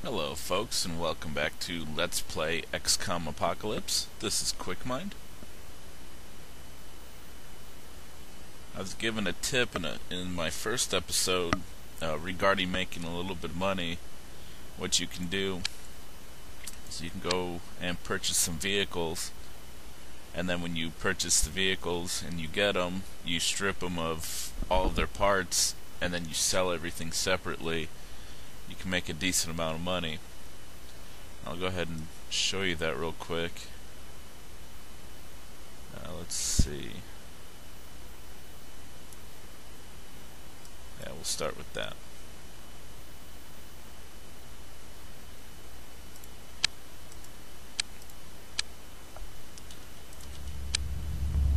Hello folks and welcome back to Let's Play XCOM Apocalypse. This is QuickMind. I was given a tip in my first episode regarding making a little bit of money. What you can do is you can go and purchase some vehicles, and then when you purchase the vehicles and you get them, you strip them of all of their parts and then you sell everything separately. You can make a decent amount of money. I'll go ahead and show you that real quick. Let's see. Yeah, we'll start with that.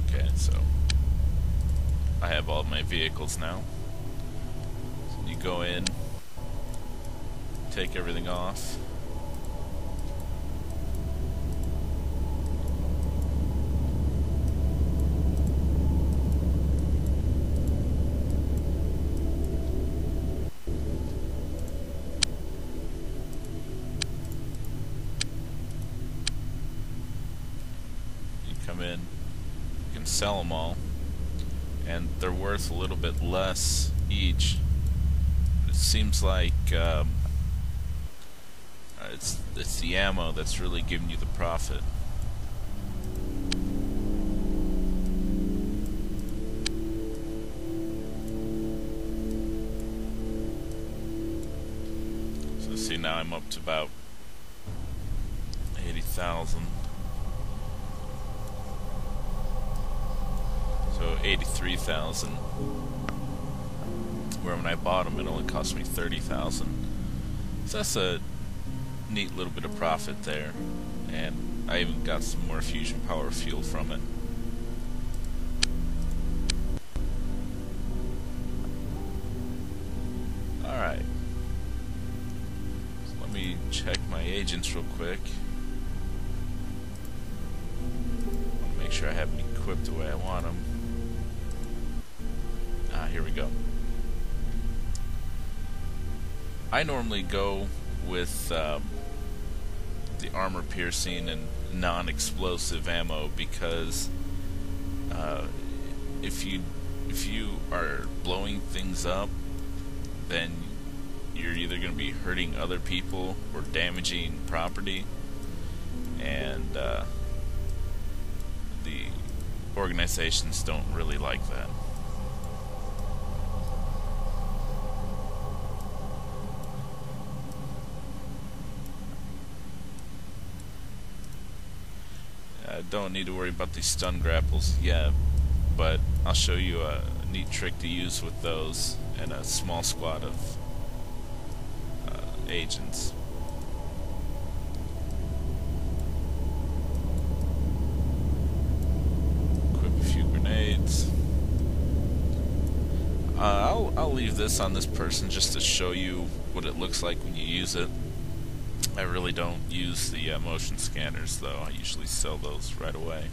Okay, so I have all my vehicles now. So you go in, take everything off. You come in, you can sell them all, and they're worth a little bit less each. It seems like it's the ammo that's really giving you the profit. So see, now I'm up to about 80,000. So 83,000. Where when I bought them, it only cost me 30,000. So that's a neat little bit of profit there, and I even got some more fusion power fuel from it. Alright, so let me check my agents real quick. I want to make sure I have them equipped the way I want them. Here we go. I normally go with the armor piercing and non-explosive ammo because if you are blowing things up, then you're either going to be hurting other people or damaging property, and the organizations don't really like that. Don't need to worry about these stun grapples yet, but I'll show you a neat trick to use with those and a small squad of agents. Equip a few grenades. I'll leave this on this person just to show you what it looks like when you use it. I really don't use the motion scanners, though. I usually sell those right away.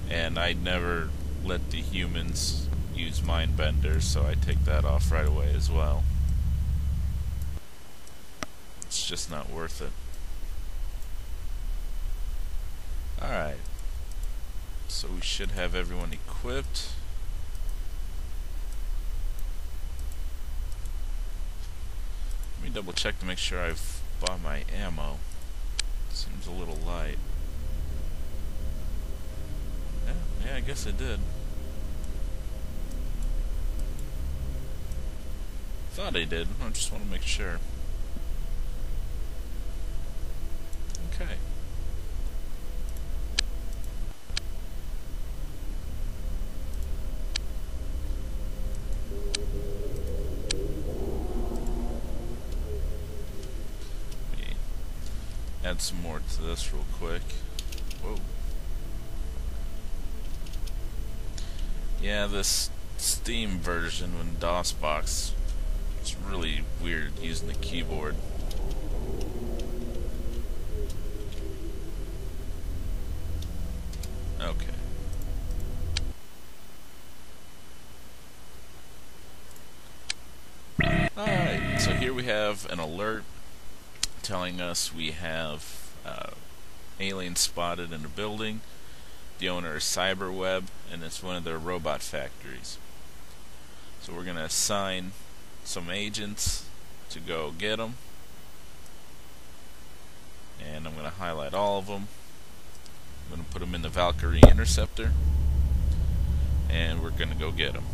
And I never let the humans use mind benders, so I take that off right away as well. It's just not worth it. Alright. So we should have everyone equipped. Let me double check to make sure I've bought my ammo. Seems a little light. Yeah, I guess I did. Thought I did. I just want to make sure. Okay. Add some more to this real quick. Whoa. Yeah, this Steam version when DOSBox, it's really weird using the keyboard. Okay. Alright, so here we have an alert telling us we have aliens spotted in a building. The owner is Cyberweb, and it's one of their robot factories. So we're going to assign some agents to go get them. And I'm going to highlight all of them. I'm going to put them in the Valkyrie Interceptor. And we're going to go get them.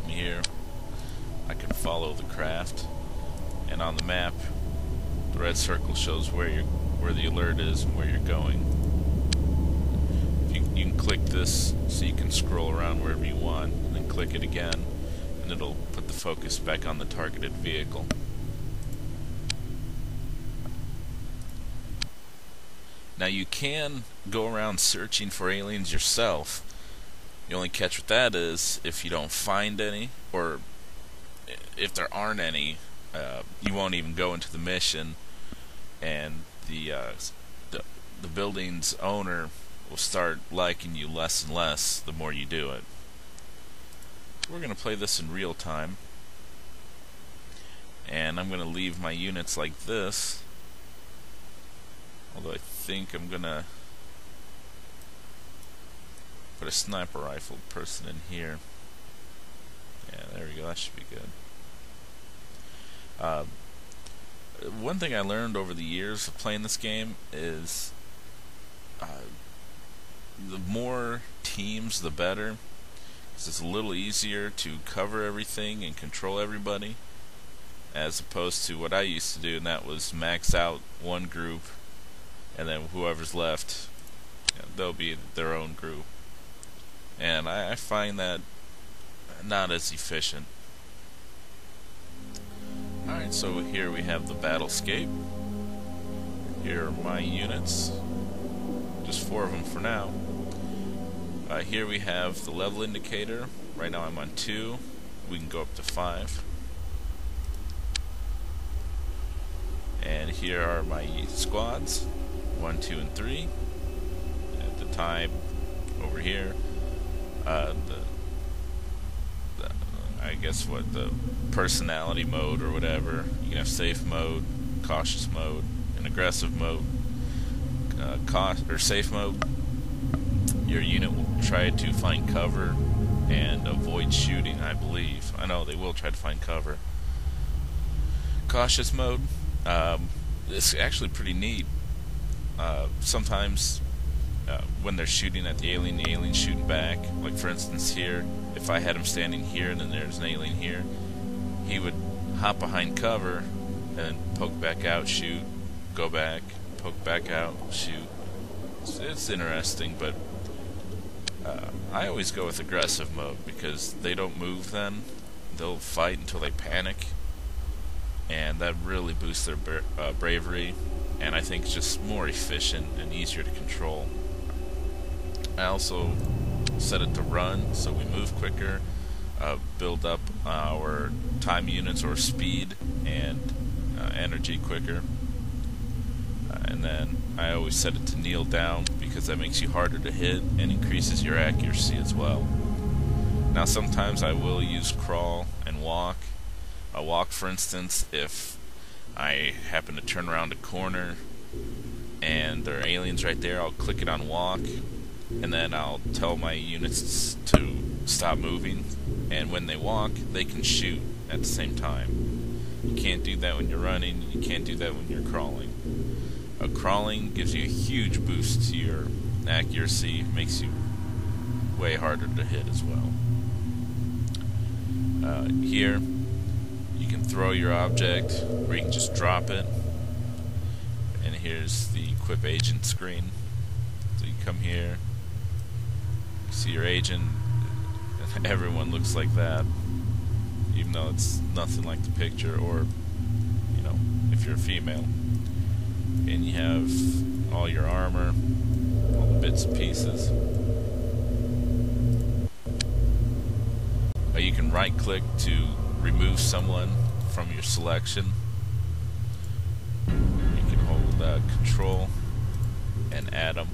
Here, I can follow the craft. And on the map, the red circle shows where the alert is and where you're going. You can click this so you can scroll around wherever you want, and then click it again, and it'll put the focus back on the targeted vehicle. Now you can go around searching for aliens yourself. The only catch with that is if you don't find any, or if there aren't any, you won't even go into the mission, and the building's owner will start liking you less and less the more you do it. We're going to play this in real time, and I'm going to leave my units like this, although I think I'm going to put a sniper rifle person in here. Yeah, there we go, that should be good. One thing I learned over the years of playing this game is the more teams the better, because it's a little easier to cover everything and control everybody, as opposed to what I used to do, and that was max out one group, and then whoever's left, they'll be their own group. And I find that not as efficient. Alright, so here we have the battlescape. Here are my units. Just 4 of them for now. Here we have the level indicator. Right now I'm on 2. We can go up to 5. And here are my squads. 1, 2, and 3. At the time, over here, I guess the personality mode or whatever. You can have safe mode, cautious mode, and aggressive mode. Safe mode, your unit will try to find cover and avoid shooting, I believe. I know they will try to find cover. Cautious mode, it's actually pretty neat. Sometimes when they're shooting at the alien's shooting back. Like for instance here, if I had him standing here and then there's an alien here, he would hop behind cover and poke back out, shoot, go back, poke back out, shoot. It's interesting, but I always go with aggressive mode because they don't move then. They'll fight until they panic, and that really boosts their bravery, and I think it's just more efficient and easier to control. I also set it to run, so we move quicker, build up our time units or speed and energy quicker. And then I always set it to kneel down because that makes you harder to hit and increases your accuracy as well. Now sometimes I will use crawl and walk. Walk, for instance, if I happen to turn around a corner and there are aliens right there, I'll click it on walk, and then I'll tell my units to stop moving, and when they walk, they can shoot at the same time. You can't do that when you're running, you can't do that when you're crawling. Crawling gives you a huge boost to your accuracy, makes you way harder to hit as well. Here, you can throw your object, or you can just drop it. And here's the equip agent screen. So you come here, see your agent, everyone looks like that, even though it's nothing like the picture, or, you know, if you're a female. And you have all your armor, all the bits and pieces. You can right click to remove someone from your selection. You can hold control and add them.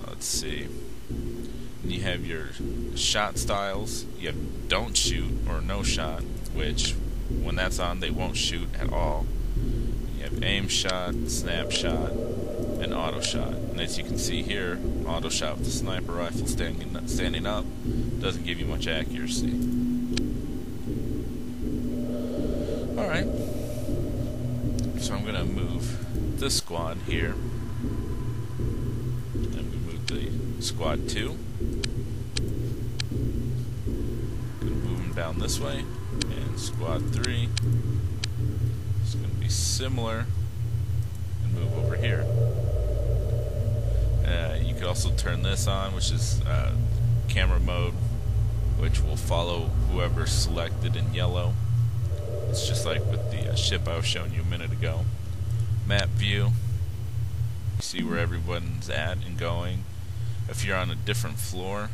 Let's see. And you have your shot styles. You have don't shoot or no shot, which when that's on they won't shoot at all. You have aim shot, snapshot, and auto shot. And as you can see here, auto shot with the sniper rifle standing up doesn't give you much accuracy. Alright, so I'm going to move this squad here, and we move the squad 2. Going to move them down this way, and squad 3 is going to be similar, and move over here. You could also turn this on, which is camera mode, which will follow whoever's selected in yellow. It's just like with the ship I was showing you a minute ago. Map view. You see where everyone's at and going. If you're on a different floor,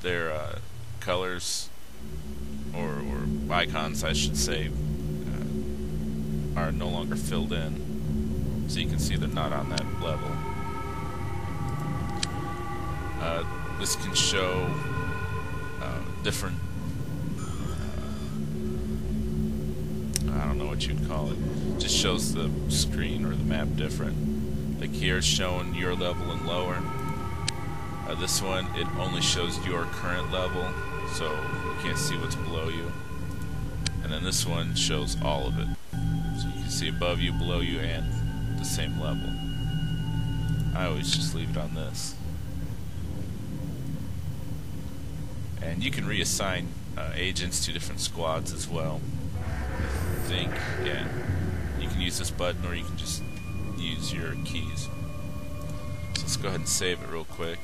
their colors or icons, I should say, are no longer filled in. So you can see they're not on that level. This can show different, I don't know what you'd call it, just shows the screen or the map different. Like here it's showing your level and lower. This one, it only shows your current level, so you can't see what's below you. And then this one shows all of it, so you can see above you, below you, and the same level. I always just leave it on this. And you can reassign agents to different squads as well. I think, yeah, you can use this button or you can just use your keys. So let's go ahead and save it real quick.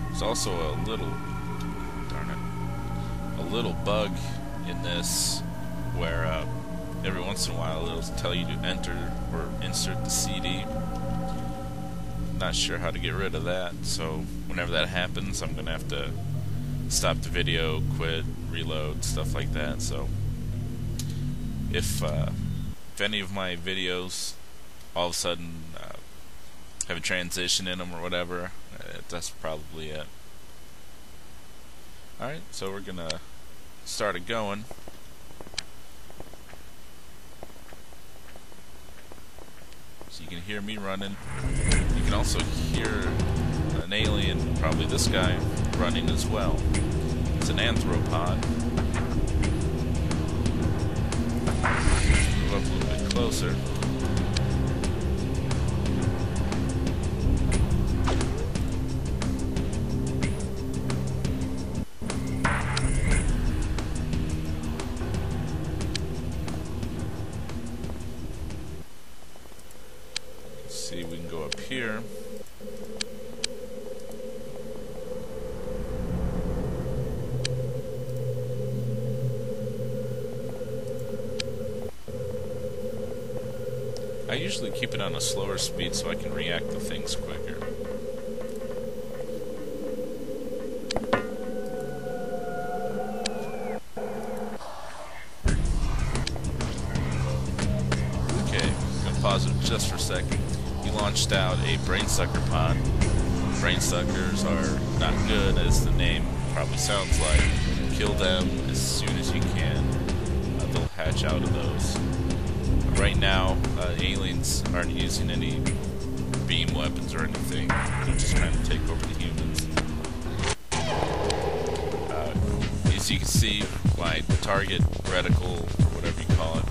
There's also a little, darn it, a little bug in this where every once in a while it'll tell you to enter or insert the CD. Not sure how to get rid of that, so whenever that happens I'm gonna have to stop the video, quit, reload, stuff like that. So if any of my videos all of a sudden have a transition in them or whatever, that's probably it. Alright, so we're gonna start it going. So you can hear me running. You can also hear an alien, probably this guy, running as well. It's an anthropod. Move up a little bit closer. See, we can go up here. I usually keep it on a slower speed so I can react to things quicker. Okay, I'm gonna pause it just for a second. He launched out a brainsucker pod. Brainsuckers are not good, as the name probably sounds like. Kill them as soon as you can. They'll hatch out of those. Right now, aliens aren't using any beam weapons or anything. They're just trying to take over the humans. As you can see, my target reticle, or whatever you call it,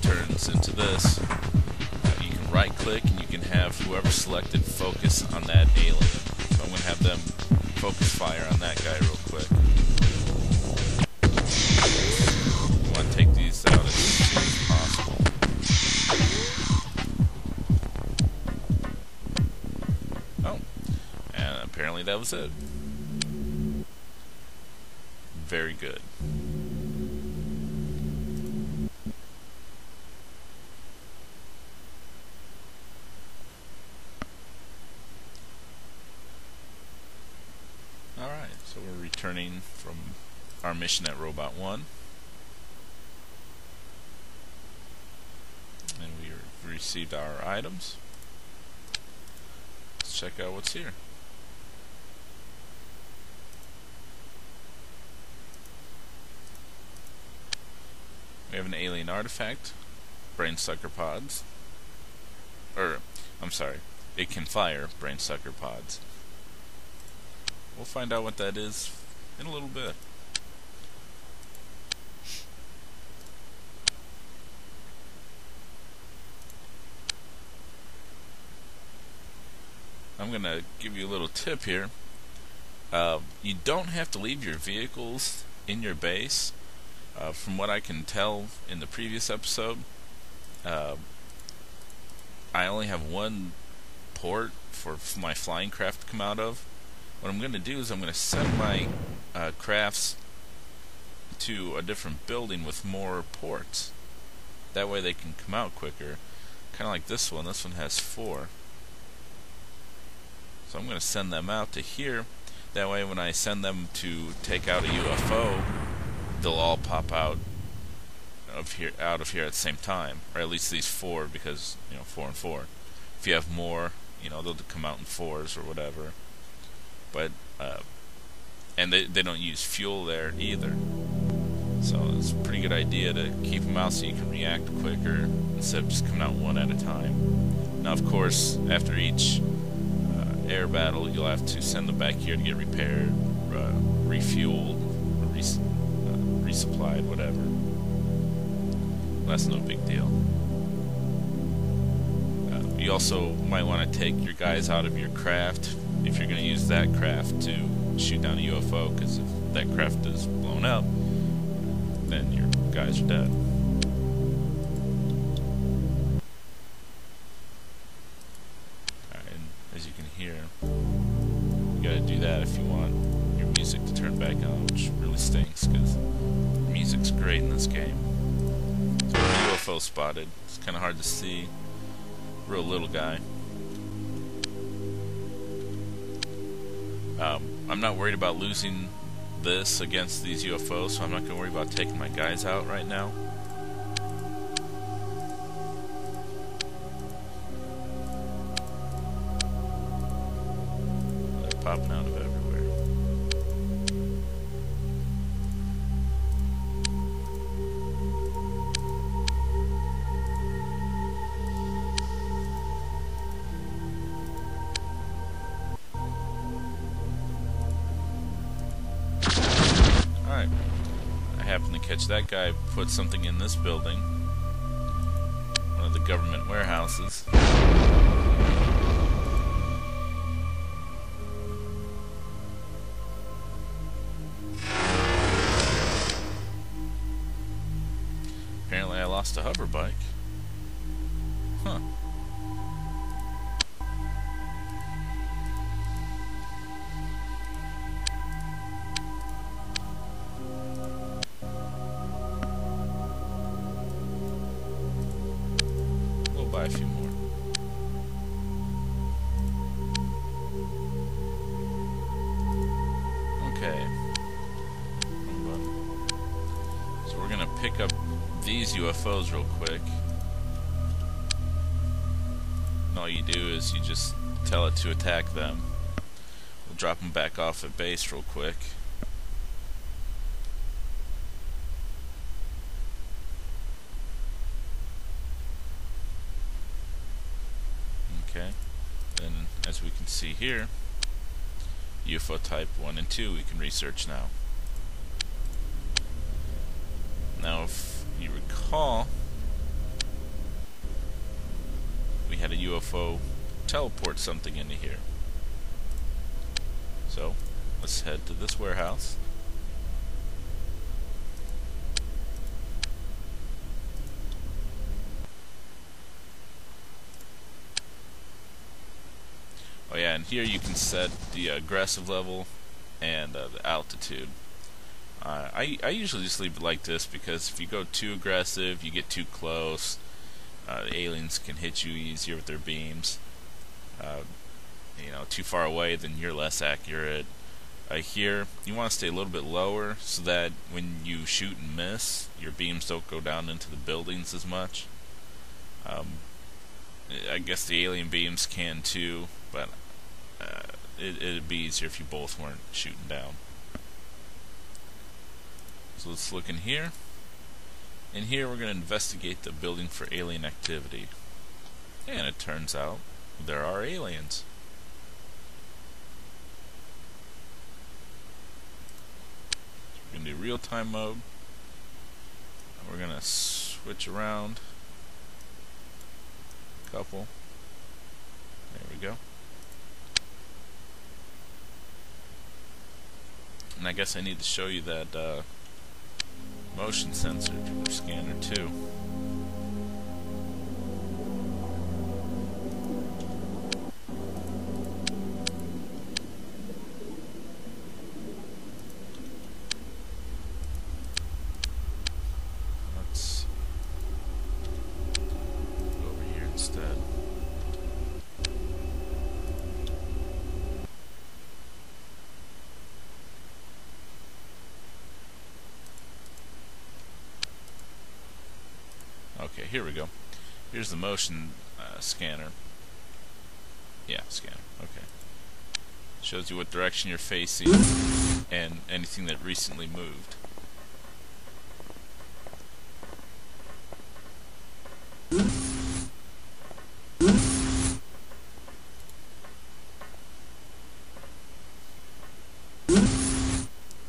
turns into this. You can right click and you can have whoever selected focus on that alien. So I'm going to have them focus fire on that guy real quick. You want to take these out as soon as possible. Oh, and apparently that was it. Very good. Alright, so we're returning from our mission at Robot 1. And we received our items. Let's check out what's here. We have an alien artifact, brain sucker pods. I'm sorry, it can fire brain sucker pods. We'll find out what that is in a little bit. I'm going to give you a little tip here. You don't have to leave your vehicles in your base. From what I can tell in the previous episode, I only have one port for my flying craft to come out of. What I'm going to do is I'm going to send my crafts to a different building with more ports. That way they can come out quicker. Kind of like this one. This one has 4. So I'm going to send them out to here. That way when I send them to take out a UFO, they'll all pop out of here at the same time, or at least these 4, because 4 and 4. If you have more, they'll come out in 4s or whatever. But and they don't use fuel there either, so it's a pretty good idea to keep them out so you can react quicker instead of just coming out one at a time. Now, of course, after each air battle, you'll have to send them back here to get repaired, refueled, or resupplied, whatever. That's no big deal. You also might want to take your guys out of your craft if you're going to use that craft to shoot down a UFO, because if that craft is blown up, then your guys are dead. Alright, and as you can hear, you gotta do that if you want your music to turn back on, which really stinks, because music's great in this game. So a UFO spotted. It's kind of hard to see. Real little guy. I'm not worried about losing this against these UFOs, so I'm not going to worry about taking my guys out right now. They're popping out of everywhere. Alright, I happened to catch that guy put something in this building, one of the government warehouses. Apparently I lost a hover bike. Huh. Buy a few more. Okay. So we're gonna pick up these UFOs real quick. And all you do is you just tell it to attack them. We'll drop them back off at base real quick. Okay, then as we can see here, UFO type 1 and 2 we can research now. Now if you recall, we had a UFO teleport something into here. So let's head to this warehouse. Oh yeah, and here you can set the aggressive level and the altitude. I usually just leave it like this, because if you go too aggressive, you get too close. The aliens can hit you easier with their beams. Too far away, then you're less accurate. here, you want to stay a little bit lower so that when you shoot and miss, your beams don't go down into the buildings as much. I guess the alien beams can too, but it'd be easier if you both weren't shooting down. So let's look in here. In here we're going to investigate the building for alien activity. And it turns out there are aliens. So we're going to do real-time mode. We're going to switch around a couple. There we go. And I guess I need to show you that motion sensor scanner too. Let's go over here instead. Okay, here we go. Here's the motion scanner. Yeah, scanner. Okay. Shows you what direction you're facing and anything that recently moved.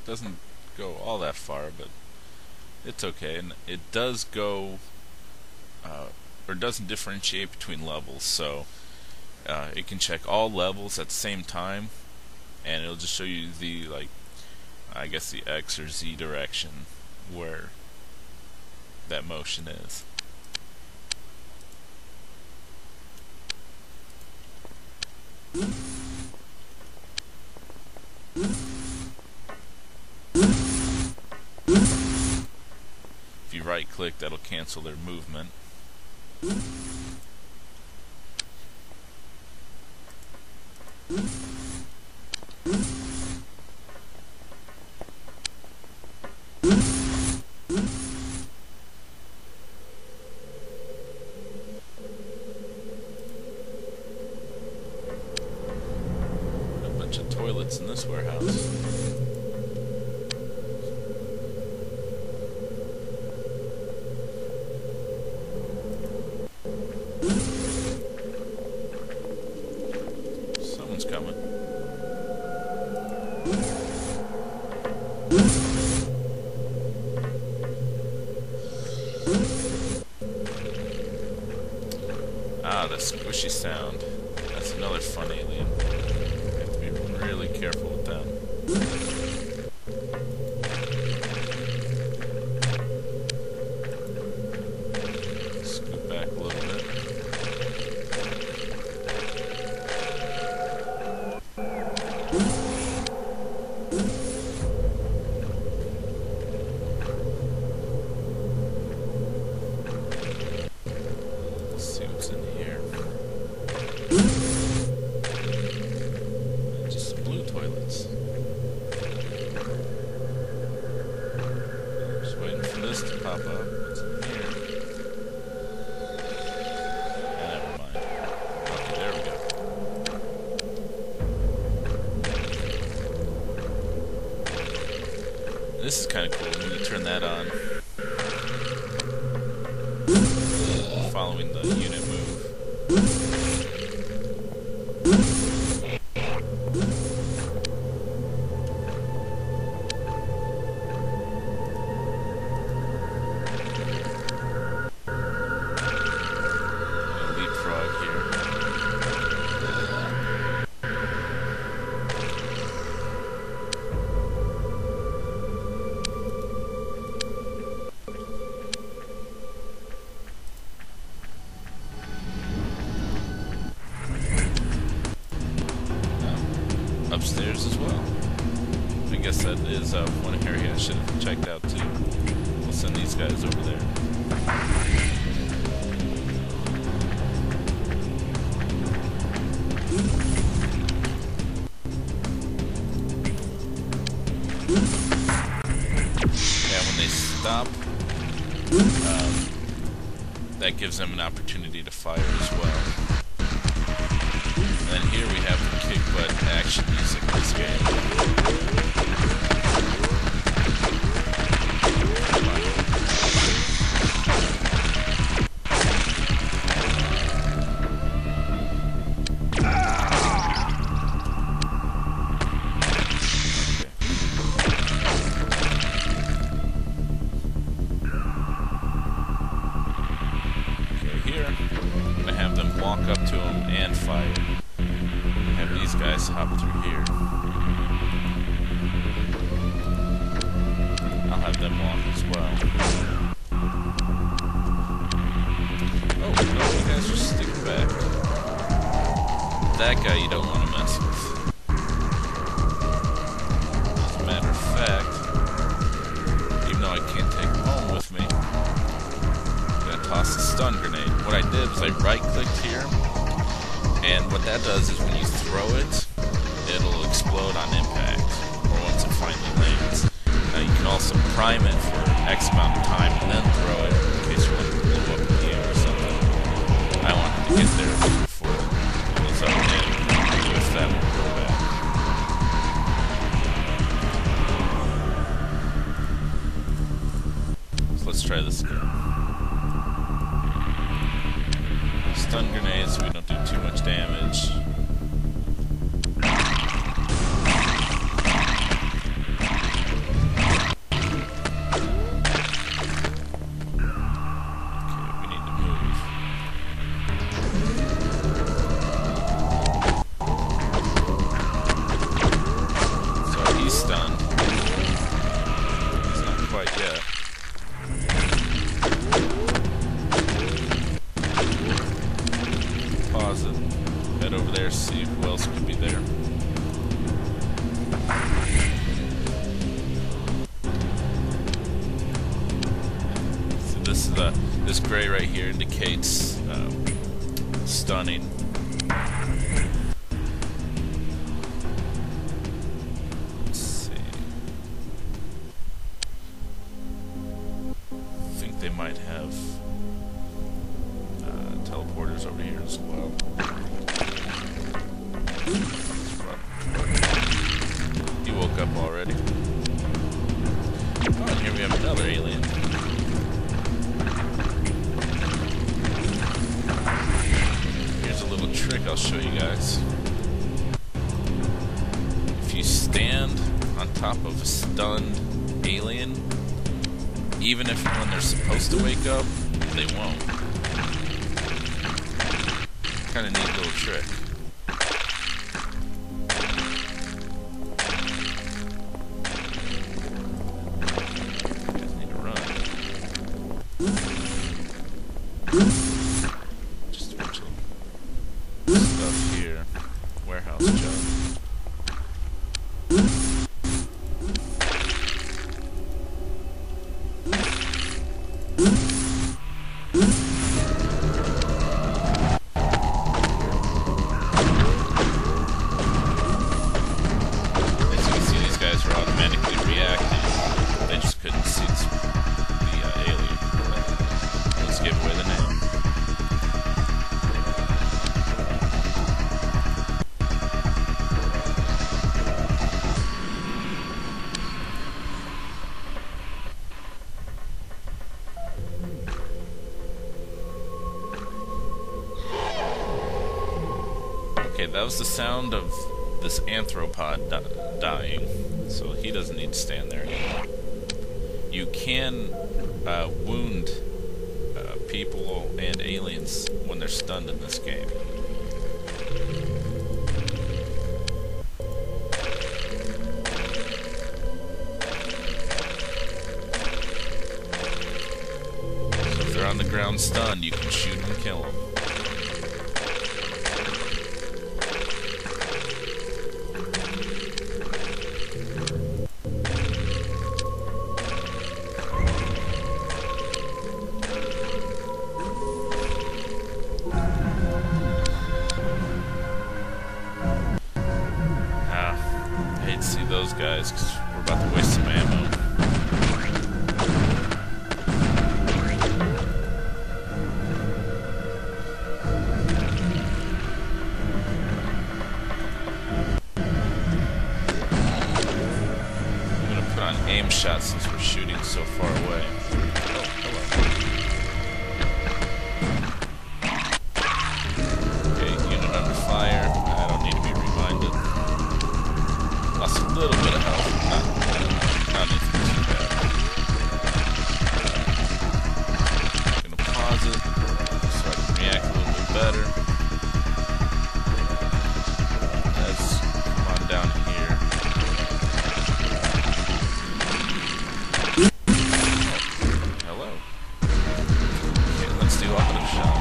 Doesn't go all that far, but it's okay. And it does go or doesn't differentiate between levels, so it can check all levels at the same time, and it'll just show you the, like, I guess the X or Z direction where that motion is. If you right click, that'll cancel their movement. A bunch of toilets in this warehouse. Someone's coming. Ah, the squishy sound. That's another fun alien. You have to be really careful with them. Scoot back a little bit. Let's see what's in here. Just blue toilets. Just waiting for this to pop up. What's in here? Never mind. Okay, there we go. This is kind of cool when you turn that on. Following the unit move. Leapfrog here. Upstairs as well. I guess that is one area I should have checked out too. We'll send these guys over there. gives them an opportunity to fire as well. And then here we have the kick butt action music in this game. Walk up to him and fire. Have these guys hop through here. I'll have them walk as well. Oh, no, you guys just stick back. That guy you don't want to mess with. As a matter of fact, even though I can't take him home with me, toss a stun grenade. What I did was I right-clicked here, and what that does is when you throw it, it'll explode on impact, or once it finally lands. Now you can also prime it for X amount of time and then throw it in case you want to blow up in the air or something. I wanted to get there before it was up in, if that would go back. So let's try this again. Stun grenades so we don't do too much damage. Okay, we need to move. So he's stunned. He's not quite yet. Pause it, head over there, see who else could be there. So this gray right here indicates stunning. Let's see. I think they might have teleporters over here as well. You woke up already. Oh, and here we have another alien. Here's a little trick I'll show you guys. If you stand on top of a stunned alien, even if when they're supposed to wake up, they won't. Kind of neat little trick. You guys need to run. Just a bunch of stuff here. Warehouse job. Okay, that was the sound of this anthropod dying, so he doesn't need to stand there anymore. You can wound people and aliens when they're stunned in this game. So if they're on the ground stunned, you can shoot them and kill them. See those guys, because we're about to waste some ammo. since we're shooting so far away. Oh, hello. Okay, unit under fire. I don't need to be reminded. Lost a little bit of health. Not anything too bad. Gonna pause it so I can react a little bit better. Let's come on down here. Oh, hello. Okay, let's do offensive shot.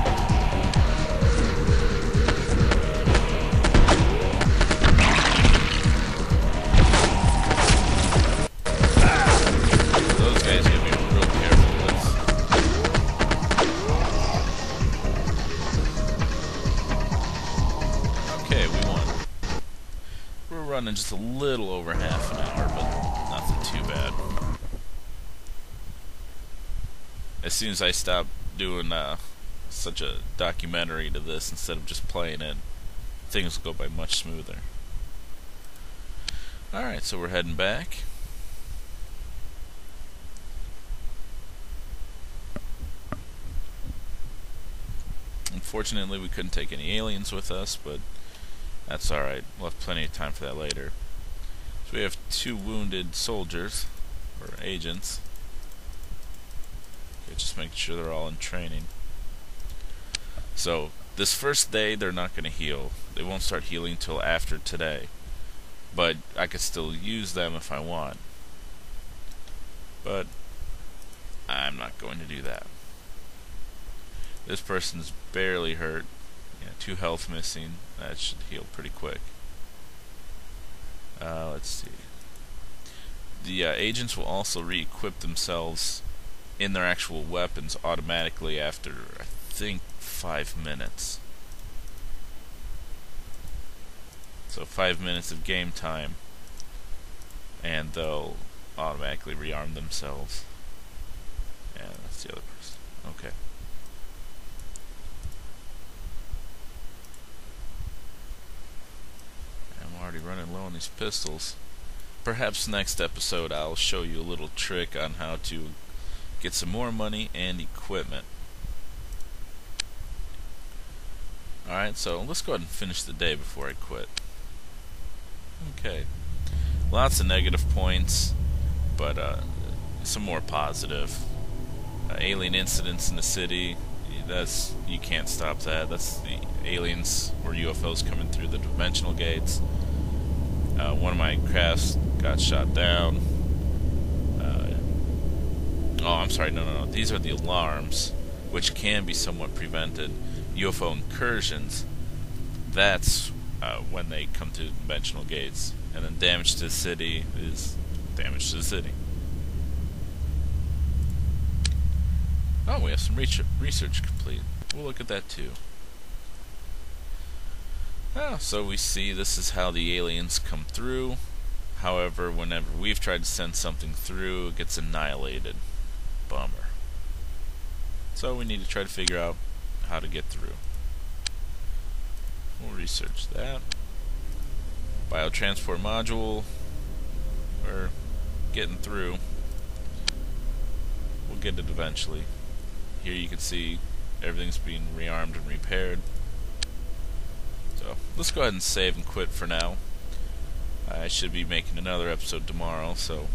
Those guys gotta be real careful with. Okay, we won. We're running just a little over half an hour, but nothing too bad. As soon as I stop doing such a documentary to this instead of just playing it, things will go by much smoother. Alright, so we're heading back. Unfortunately, we couldn't take any aliens with us, but that's alright. We'll have plenty of time for that later. So we have 2 wounded soldiers, or agents. Okay, just making sure they're all in training. So, this first day, they're not going to heal. They won't start healing till after today. But I could still use them if I want. But I'm not going to do that. This person's barely hurt. Yeah, 2 health missing. That should heal pretty quick. Let's see. The agents will also re-equip themselves in their actual weapons automatically after, I think, 5 minutes. So 5 minutes of game time, and they'll automatically rearm themselves. Yeah, that's the other person. Okay. I'm already running low on these pistols. Perhaps next episode I'll show you a little trick on how to get some more money and equipment. Alright, so let's go ahead and finish the day before I quit. Okay. Lots of negative points, but some more positive. Alien incidents in the city, you can't stop that. That's the aliens or UFOs coming through the dimensional gates. One of my crafts got shot down. Oh, I'm sorry, no. These are the alarms, which can be somewhat prevented. UFO incursions, that's when they come to dimensional gates. And then damage to the city is damage to the city. Oh, we have some research complete. We'll look at that too. Oh, so we see this is how the aliens come through. However, whenever we've tried to send something through, it gets annihilated. Bummer. So we need to try to figure out how to get through. We'll research that. Biotransport module. We're getting through. We'll get it eventually. Here you can see everything's being rearmed and repaired. So let's go ahead and save and quit for now. I should be making another episode tomorrow, so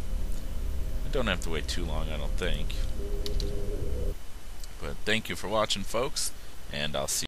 I don't have to wait too long, I don't think. But thank you for watching, folks, and I'll see you